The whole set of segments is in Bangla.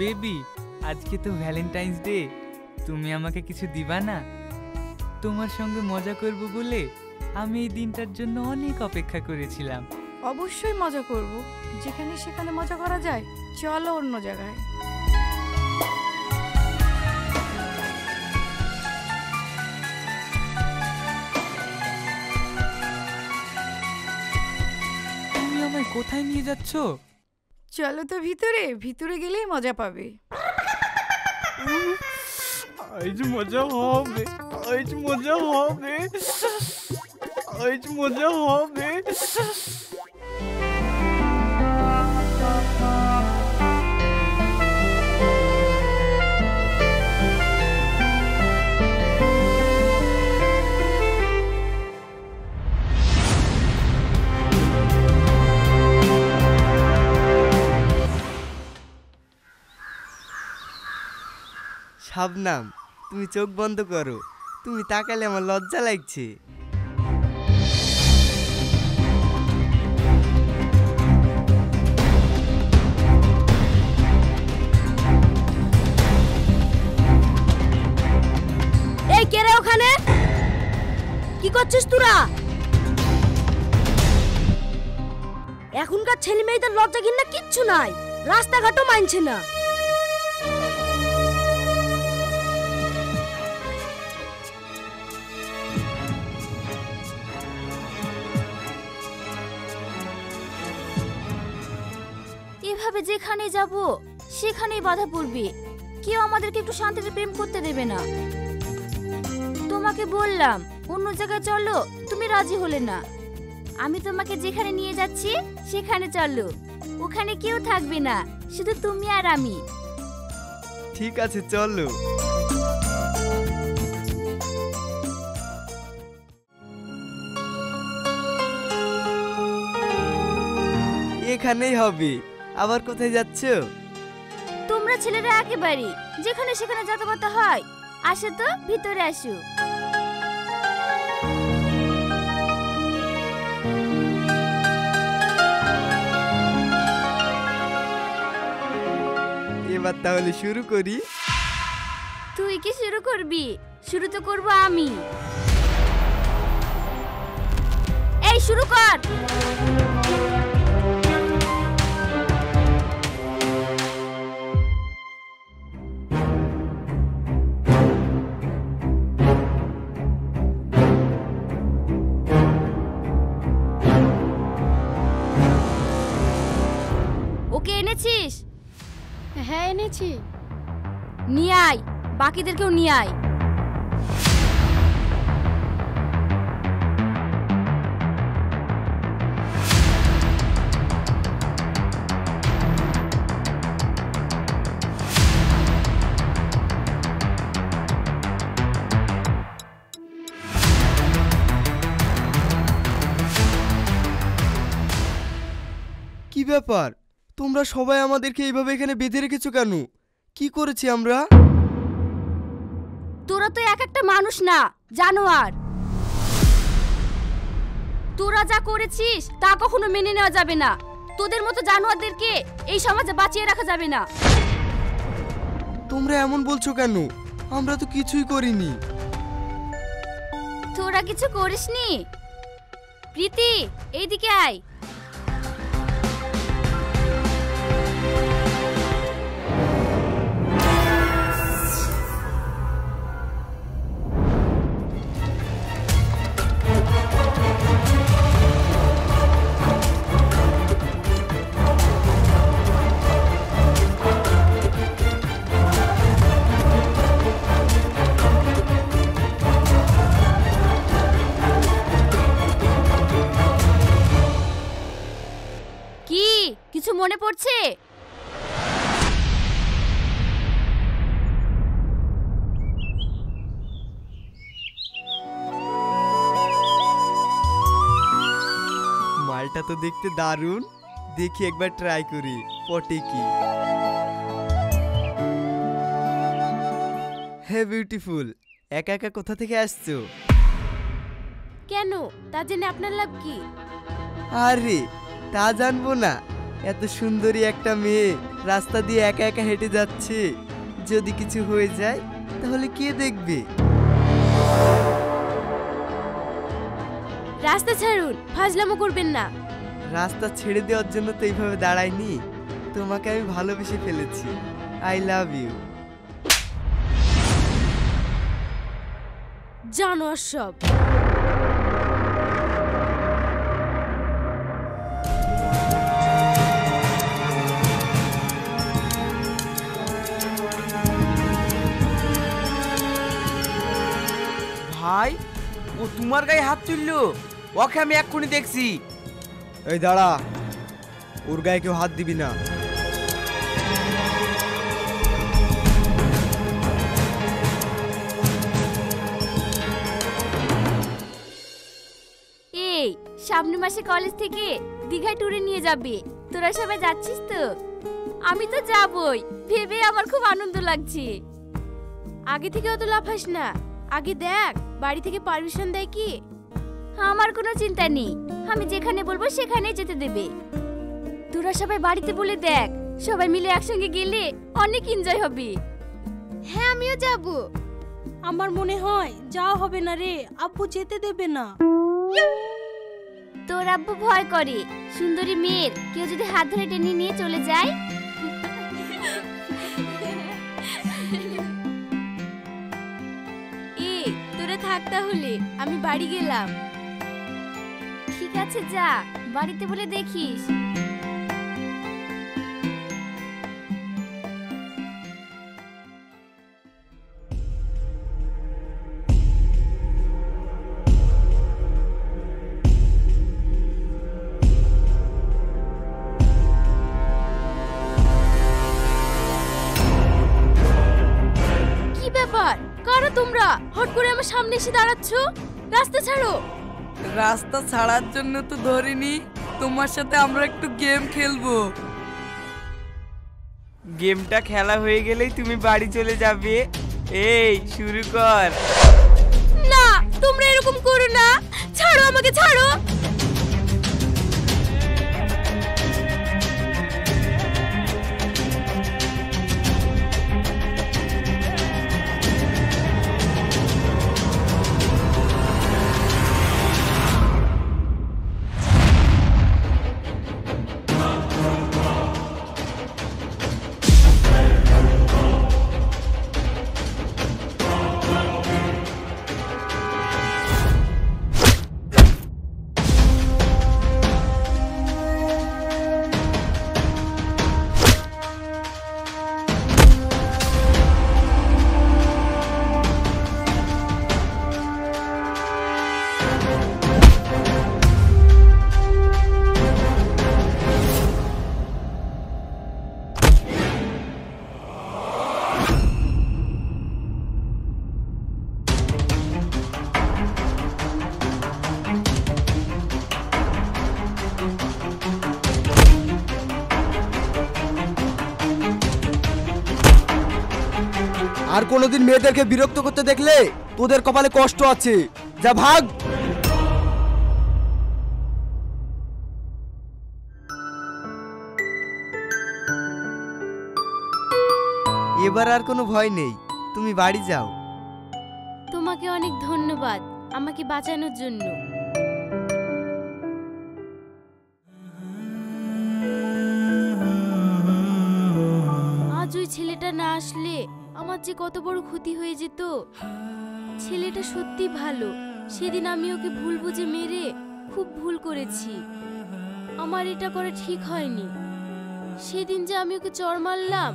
বেবি, আজকে তো ভ্যালেন্টাইন্স ডে, তুমি আমাকে কিছু দিবা না? তোমার সঙ্গে মজা করব বলে আমি এই দিনটার জন্য অনেক অপেক্ষা করেছিলাম। অবশ্যই মজা করব, যেখানে সেখানে মজা করা যায়? চলো অন্য জায়গায়। তুমি আমায় কোথায় নিয়ে যাচ্ছ? চলো তো ভিতরে, ভিতরে গেলেই মজা পাবে। আজ মজা হবে, আজ মজা হবে, আজ মজা হবে। শাবনাম, তুমি চোখ বন্ধ করো, তুমি তাকালে আমার লজ্জা লাগছে। এই কে রে ওখানে? কি করছিস তোরা? এখনকার ছেলে মেয়েদের লজ্জা ঘিন্না কিচ্ছু নাই, রাস্তাঘাটও মানছে না। এভাবে যেখানে যাব সেখানেই বাধা পড়বে, কেউ আমাদেরকে একটু শান্তিতে প্রেম করতে দেবে না। তোমাকে বললাম অন্য জায়গায় চলো, তুমি রাজি হলে না। আমি তোমাকে যেখানে নিয়ে যাচ্ছি সেখানে চলো, ওখানে কেউ থাকবে না, শুধু তুমি আর আমি। ঠিক আছে চলো। এখানেই হবে, আবার কোথায় যাচ্ছ? তোমরা ছেলেরা একেবারে যেখানে সেখানে যাতায়াত হয়। আসো তো, ভিতরে আসো। এবার তাহলে শুরু করি। তুই কি শুরু করবি? শুরু তো করব আমি। এই শুরু কর। ওকে এনেছিস? হ্যাঁ এনেছি। নিয়ে আয়, বাকিদেরকেও নিয়ে আয়। কি ব্যাপার, তোমরা সবাই আমাদেরকে এইভাবে এখানে বেঁধে রেখেছো কেন? কি করেছি আমরা? তোরা তো এক একটা মানুষ না, জানোয়ার। তোরা যা করেছিস তা কখনো মেনে নেওয়া যাবে না। তোদের মতো জানোয়ারদেরকে এই সমাজে বাঁচিয়ে রাখা যাবে না। তোমরা এমন বলছো কেন? আমরা তো কিছুই করিনি। তোরা কিছু করিসনি? প্রীতি, এইদিকে আয়। কিছু মনে পড়ছে? মালটা তো দেখতে দারুণ, দেখি একবার ট্রাই করি পটে কি। হে বিউটিফুল, একা একা কোথা থেকে আসছো? কেন, তা জেনে আপনার লাভ কি? আরে তা জানবো না, এত সুন্দরী একটা মেয়ে রাস্তা দিয়ে একা একা হেঁটে যাচ্ছে, যদি কিছু হয়ে যায় তাহলে কে দেখবে? রাস্তা ছাড়ুন, ফাজলামো করবেন না। রাস্তা ছেড়ে দেওয়ার জন্য তো এইভাবে দাঁড়াইনি, তোমাকে আমি ভালোবেসে ফেলেছি। I love you. জানো সব। ভাই, ও তোমার গায়ে হাত তুললো? ওকে আমি এক্ষুনি দেখছি। এই দাঁড়া, ওর গায়ে কেউ হাত দিবি না। এই সামনের মাসে কলেজ থেকে দীঘায় ট্যুরে নিয়ে যাবে, তোরা সবাই যাচ্ছিস তো? আমি তো যাবই, ভেবে আমার খুব আনন্দ লাগছে। আগে থেকে অত লাফাস না, আগে দেখ বাড়ি থেকে পারমিশন দেয় কি। আমার কোনো চিন্তা নেই, আমি যেখানে বলবো সেখানেই যেতে দেবে। তোরা সবাই বাড়িতে বলে দেখ, সবাই মিলে একসঙ্গে গেলে অনেক এনজয় হবে। হ্যাঁ আমিও যাব। আমার মনে হয় যাওয়া হবে না রে, আব্বু যেতে দেবে না। তোর আব্বু ভয় করে সুন্দরী মেয়ের কেউ যদি হাত ধরে টেনে নিয়ে চলে যায়। তোরা থাক তাহলে, আমি বাড়ি গেলাম। ঠিক আছে যা, বাড়িতে বলে দেখিস। কি ব্যাপার, কারা তোমরা? হট করে আমার সামনে এসে দাঁড়াচ্ছ, রাস্তা ছাড়ো। রাস্তা ছাড়ার জন্য তো ধরিনি, তোমার সাথে আমরা একটু গেম খেলবো। গেমটা খেলা হয়ে গেলেই তুমি বাড়ি চলে যাবে। এই শুরু কর। না, তোমরা এরকম করো না, ছাড়ো আমাকে, ছাড়ো। আর কোনোদিন মেয়েদেরকে বিরক্ত করতে দেখলে তোদের কপালে কষ্ট আছে। যা ভাগ। এবার আর কোনো ভয় নেই, তুমি বাড়ি যাও। তোমাকে অনেক ধন্যবাদ আমাকে বাঁচানোর জন্য। আজ ওই ছেলেটা না আসলে আমার যে কত বড় ক্ষতি হয়ে যেত। ছেলেটা সত্যি ভালো, সেদিন আমি ওকে ভুল বুঝে মেরে খুব ভুল করেছি। আমার এটা করা ঠিক হয়নি। সেদিন যে আমি ওকে চড় মারলাম,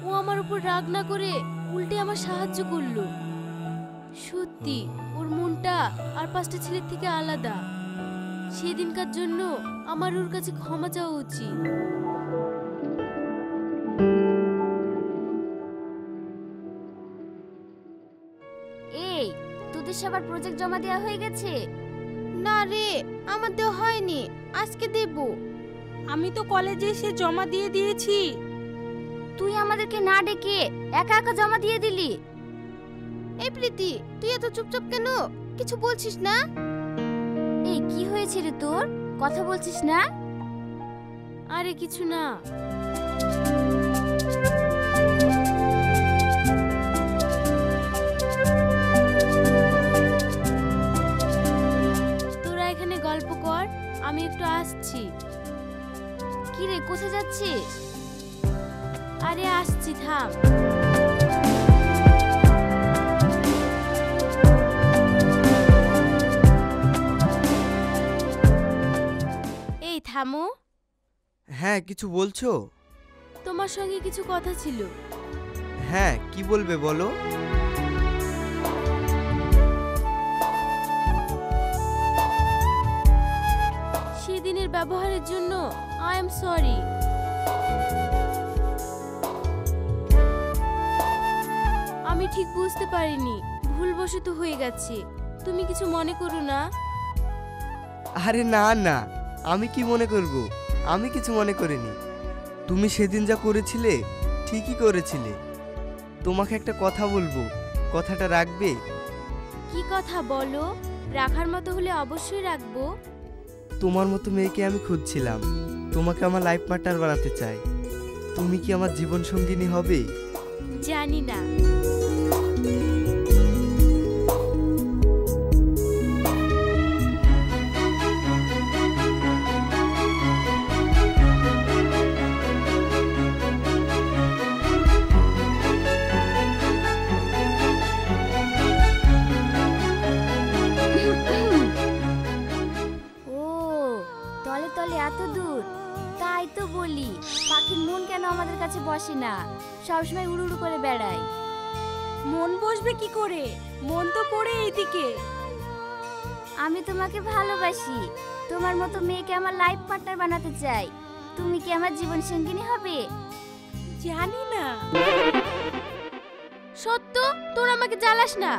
ও আমার উপর রাগ না করে উল্টে আমার সাহায্য করলো। সত্যি ওর মনটা আর 5টা ছেলের থেকে আলাদা। সেদিনকার জন্য আমার ওর কাছে ক্ষমা চাওয়া উচিত। এই তোদের সবার প্রজেক্ট জমা দেওয়া হয়ে গেছে? না রে, আমার দেওয়া হয়নি, আজকে দেব। আমি তো কলেজে এসে জমা দিয়ে দিয়েছি। তুই আমাদেরকে না ডেকে একা একা জমা দিয়ে দিলি। এই প্রীতি, তুই এত চুপচাপ কেন? কিছু বলছিস না? এই কি হয়েছে রে তোর, কথা বলছিস না? আরে কিছু না। তোরা এখানে গল্প কর, আমি একটু আসছি। কি রে, কোথায় যাচ্ছিস? আরে আসছি, থাম। এই থামো। হ্যাঁ, কিছু বলছো? তোমার সঙ্গে কিছু কথা ছিল। হ্যাঁ, কি বলবে বলো। সেদিনের ব্যবহারের জন্য আই এম সরি। আমি ঠিক বুঝতে পারিনি, ভুলবশত হয়ে গেছে। তুমি কিছু মনে করো না। আরে না না, আমি কি মনে করব? আমি কিছু মনে করিনি। তুমি সেদিন যা করেছিলে ঠিকই করেছিলে। তোমাকে একটা কথা বলবো, কথাটা রাখবে? কি কথা বলো? রাখার মতো হলে অবশ্যই রাখবো। তোমার মতো মেয়েকে আমি খুঁজছিলাম। তোমাকে আমার লাইফ পার্টনার বানাতে চাই। তুমি কি আমার জীবন সঙ্গিনী হবে? জানি না। ও, তলে তলে এত দূর। তাই তো বলি, পাখির মন কেন আমাদের কাছে বসে না, সবসময় উড়ু উড়ু করে বেড়ায়। মন বসবে কি করে? মন তো পড়ে এইদিকে। আমি তোমাকে ভালোবাসি। তোমার মতো মেয়েকে আমার লাইফ পার্টনার বানাতে চাই। তুমি কি আমার জীবন সঙ্গিনী হবে? জানি না। সত্য, তোর আমাকে জ্বালাস না।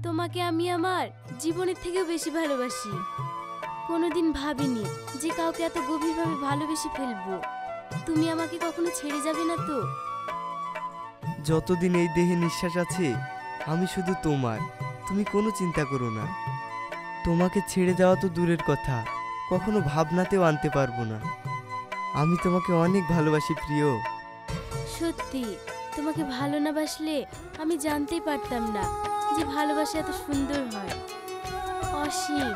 তোমাকে আমি আমার জীবনের থেকেও বেশি ভালোবাসি। কোনোদিন ভাবিনি যে কাউকে এত গভীরভাবে ভালোবেসে ফেলবো। তুমি আমাকে কখনো ছেড়ে যাবে না তো? যতদিন এই দেহে নিঃশ্বাস আছে আমি শুধু তোমার। তুমি কোনো চিন্তা করো না। তোমাকে ছেড়ে যাওয়া তো দূরের কথা, কখনো ভাবনাতেও আনতে পারবো না। আমি তোমাকে অনেক ভালোবাসি প্রিয়। সত্যি, তোমাকে ভালো না বাসলে আমি জানতেই পারতাম না যে ভালোবাসা এত সুন্দর হয়। অসীম,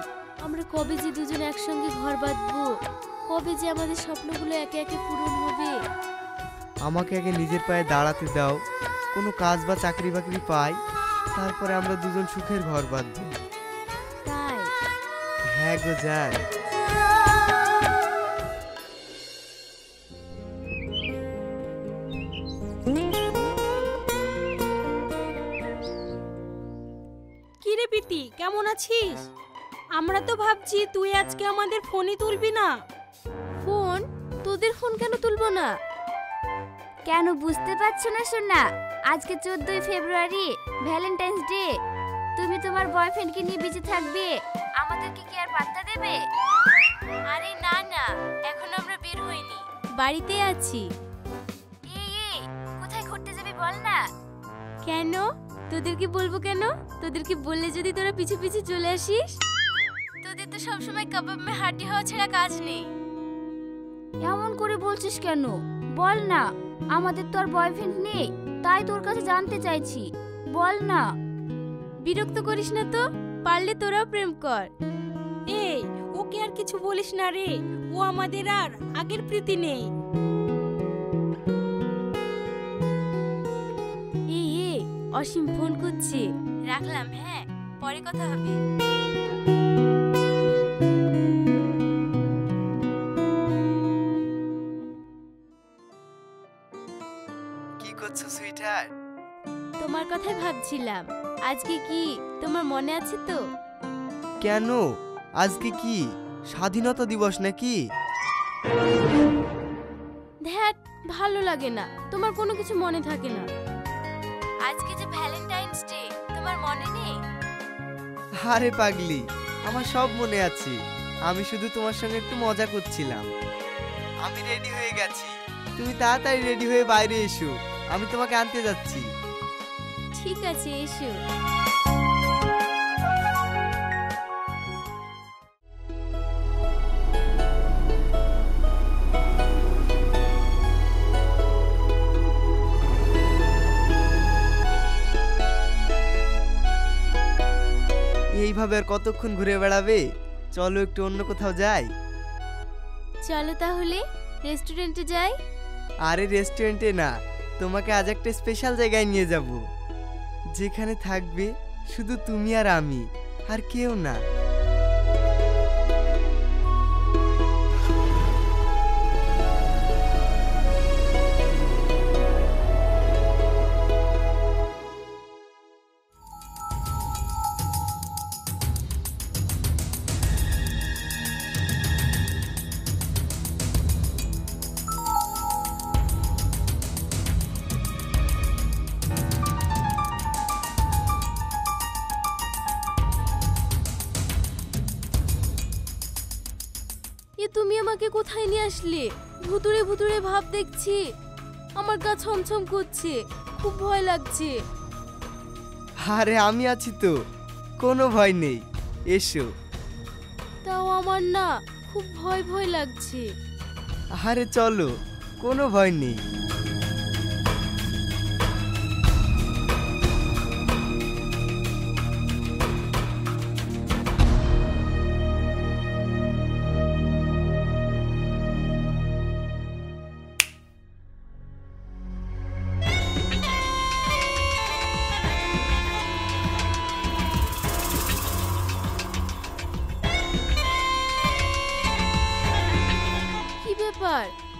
আমরা কবে যে দুজন একসঙ্গে ঘর বাঁধবো, কবে যে আমাদের স্বপ্নগুলো একে একে পূরণ হবে। আমাকে আগে নিজের পায়ে দাঁড়াতে দাও, কোনো কাজ বা চাকরি বাকরি পাই, তারপরে আমরা দুজন সুখের ঘর বাঁধবো। তাই? হ্যাঁ গো জান। কি রে প্রীতি, কেমন আছিস? আমরা তো ভাবছি তুই আজকে আমাদের ফোনই তুলবি না। ফোন? তোদের ফোন কেন তুলবো না? কেন বুঝতে পারছো না সোনা? আজকে 14ই ফেব্রুয়ারি, ভ্যালেন্টাইন্স ডে। তুমি তোমার বয়ফ্রেন্ডকে নিয়ে বিজি থাকবে, আমাদেরকে কি আর পাত্তা দেবে? আরে না না, এখন আমরা বের হইনি, বাড়িতে আছি। এই কোথায় ঘুরতে যাবি বল না। কেন? তোদেরকে বলবো কেন? তোদেরকে বললে যদি তোরা পিছু পিছু চলে আসিস? তোদের তো সবসময় কাবাব মে হাড্ডি হওয়া ছাড়া কাজ নেই। এমন করে বলছিস কেন? বল না। আমাদের তো আর বয়ফ্রেন্ড নেই, তাই তোর কাছে জানতে চাইছি, বল না। বিরক্ত করিস না তো, পারলে তোরাও প্রেম কর। এই, ওকে আর কিছু বলিস না রে, ও আমাদের আর আগের প্রীতি নেই। এই অসীম ফোন করছে, রাখলাম। হ্যাঁ, পরে কথা হবে। কি করছো সুইটহার্ট? তোমার কথাই ভাবছিলাম। আজকে কি তোমার মনে আছে তো? কেন? আজকে কি স্বাধীনতা দিবস নাকি? ধ্যাৎ, ভালো লাগে না, তোমার কোনো কিছু মনে থাকে না। আজকে যে ভ্যালেন্টাইন্স ডে, তোমার মনে নেই? আরে পাগলি, আমার সব মনে আছে। আমি শুধু তোমার সঙ্গে একটু মজা করছিলাম। আমি রেডি হয়ে গেছি, তুমি তাড়াতাড়ি রেডি হয়ে বাইরে এসো, আমি তোমাকে আনতে যাচ্ছি। ঠিক আছে, এসো। এইভাবে আর কতক্ষণ ঘুরে বেড়াবে? চলো একটু অন্য কোথাও যাই। চলো তাহলে রেস্টুরেন্টে যাই। আরে রেস্টুরেন্টে না, তোমাকে আজ একটা স্পেশাল জায়গায় নিয়ে যাব, যেখানে থাকবে শুধু তুমি আর আমি, আর কেউ না। তুমি আমাকে কোথায় নিয়ে আসলে? ভুতুরে ভুতুরে ভাব দেখছি, আমার গা ছমছম করছে, খুব ভয় লাগছে। আরে আমি আছি তো, কোনো ভয় নেই, এসো। তাও আমার না খুব ভয় ভয় লাগছে। আরে চলো, কোনো ভয় নেই।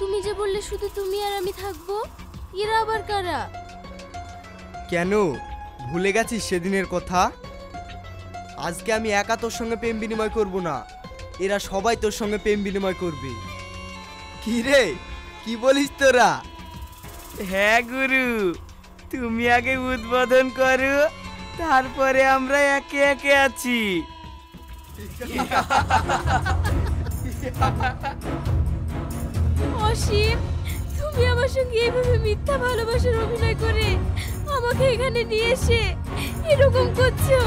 তুমি যে বললে শুধু তুমি আর আমি থাকবো, এরা আবার কারা? কেন ভুলে গেছিস সেদিনের কথা? আজকে আমি একা তোর সঙ্গে প্রেম বিনিময় করব না, এরা সবাই তোর সঙ্গে প্রেম বিনিময় করবে। কি রে, কি বলিস তোরা? হ্যাঁ গুরু, তুমি আগে উদ্বোধন করো, তারপরে আমরা একে একে আছি। অসীম, তুমি আমার সঙ্গে এইভাবে মিথ্যা ভালোবাসার অভিনয় করে আমাকে এখানে নিয়ে এসে এরকম করছো?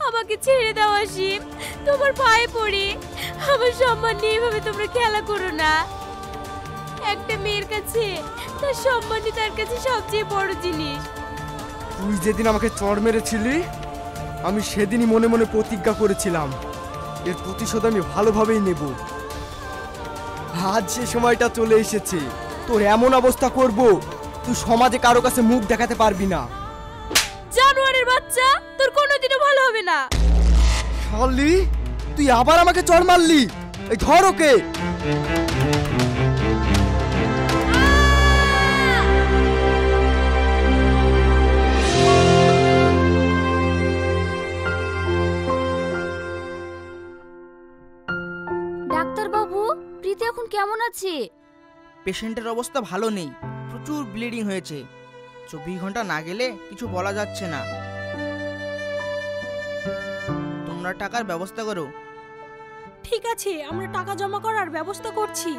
আমাকে ছেড়ে দাও অসীম, তোমার পায়ে পড়ি, আমার সম্মান নিয়ে এভাবে তোমরা খেলা করো না। একটা মেয়ের কাছে তার সম্মানই তার কাছে সবচেয়ে বড় জিনিস। তুই যেদিন আমাকে চড় মেরেছিলি, আমি সেদিনই মনে মনে প্রতিজ্ঞা করেছিলাম এর প্রতিশোধ আমি ভালোভাবেই নেব। আজ সে সময়টা চলে এসেছে, তোর এমন অবস্থা করব তুই সমাজে কারো কাছে মুখ দেখাতে পারবি না। জানোয়ারের বাচ্চা, তোর কোনোদিনও ভালো হবে না। শালি, তুই আবার আমাকে চড় মারলি, এই ধর ওকে। ডাক্তারবাবু, প্রীতি এখন কেমন আছে? পেশেন্টের অবস্থা ভালো নেই, প্রচুর ব্লিডিং হয়েছে। 24 ঘন্টা না গেলে কিছু বলা যাচ্ছে না। তোমরা টাকার ব্যবস্থা করো। ঠিক আছে, আমরা টাকা জমা করার ব্যবস্থা করছি।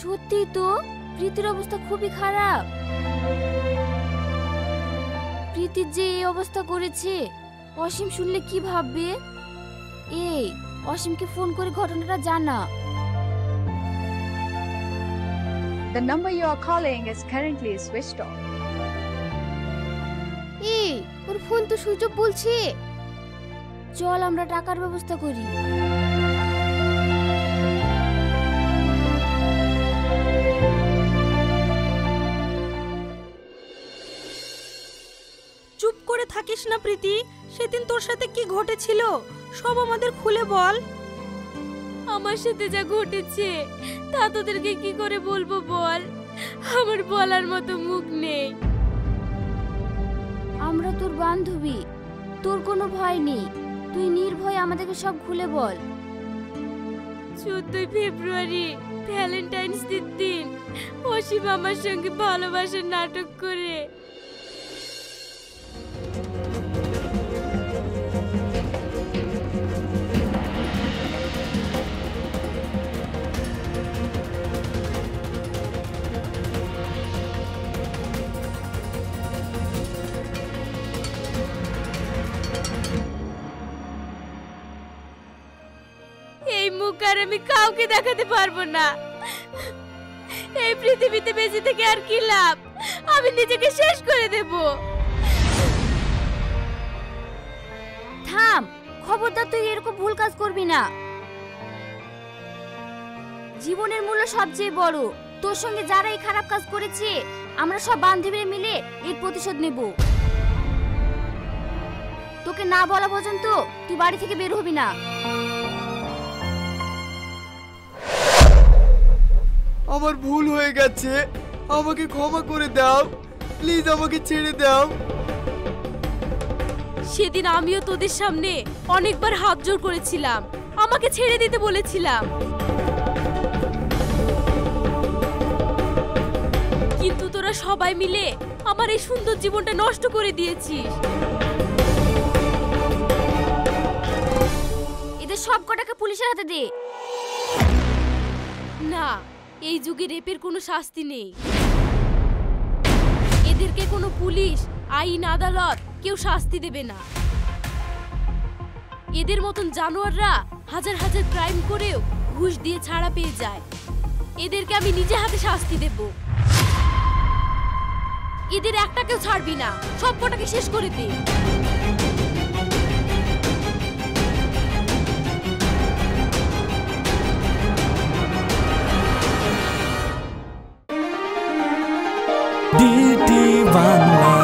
সত্যি তো, প্রীতির অবস্থা খুবই খারাপ। প্রীতির যে এই অবস্থা করেছে, অসীম শুনলে কি ভাববে? এই, অসীমকে ফোন করে ঘটনাটা জানা। The number you are calling is currently switched off. এই, ওর ফোন তো সুইচ অফ বলছে। চল আমরা টাকার ব্যবস্থা করি। চুপ করে থাকিস না প্রীতি, সেদিন তোর সাথে কি ঘটেছিল সব আমাদের খুলে বল। আমার সাথে যা ঘটেছে তা তোদেরকে কি করে বলবো বল, আমার বলার মতো মুখ নেই। আমরা তোর বান্ধবী, তোর কোনো ভয় নেই, তুই নির্ভয়ে আমাদেরকে সব খুলে বল। 14 ফেব্রুয়ারি ভ্যালেন্টাইন্স ডের দিন অসীম আমার সঙ্গে ভালোবাসার নাটক করে এই মুখ আর আমি কাউকে দেখাতে পারবো না। এই পৃথিবীতে বেঁচে থেকে আর কি লাভ, আমি নিজেকে শেষ করে দেব। থাম, খবরদার তুই এরকম ভুল কাজ করবি না। জীবনের মূল্য সবচেয়ে বড়, তোর সঙ্গে যারা এই খারাপ কাজ করেছে আমরা সব বান্ধবীরা মিলে এর প্রতিশোধ নেব। তোকে না বলা পর্যন্ত তুই বাড়ি থেকে বের হবি না। আমার ভুল হয়ে গেছে, আমাকে ক্ষমা করে দাও, প্লিজ আমাকে ছেড়ে দাও। সেদিন আমিও তোদের সামনে অনেকবার হাত জোড় করেছিলাম, আমাকে ছেড়ে দিতে বলেছিলাম, কিন্তু তোরা সবাই মিলে আমার এই সুন্দর জীবনটা নষ্ট করে দিয়েছিস। এদের সব কটাকে পুলিশের হাতে দে। না, এই যুগে রেপের কোনো শাস্তি নেই। এদেরকে কোনো পুলিশ, আইন, আদালত কেউ শাস্তি দেবে না। এদের মতন জানোয়াররা হাজার হাজার ক্রাইম করেও ঘুষ দিয়ে ছাড়া পেয়ে যায়। এদেরকে আমি নিজে হাতে শাস্তি দেব। এদের একটাকেও ছাড়বি না, সব কটাকে শেষ করে দে। DT Bangla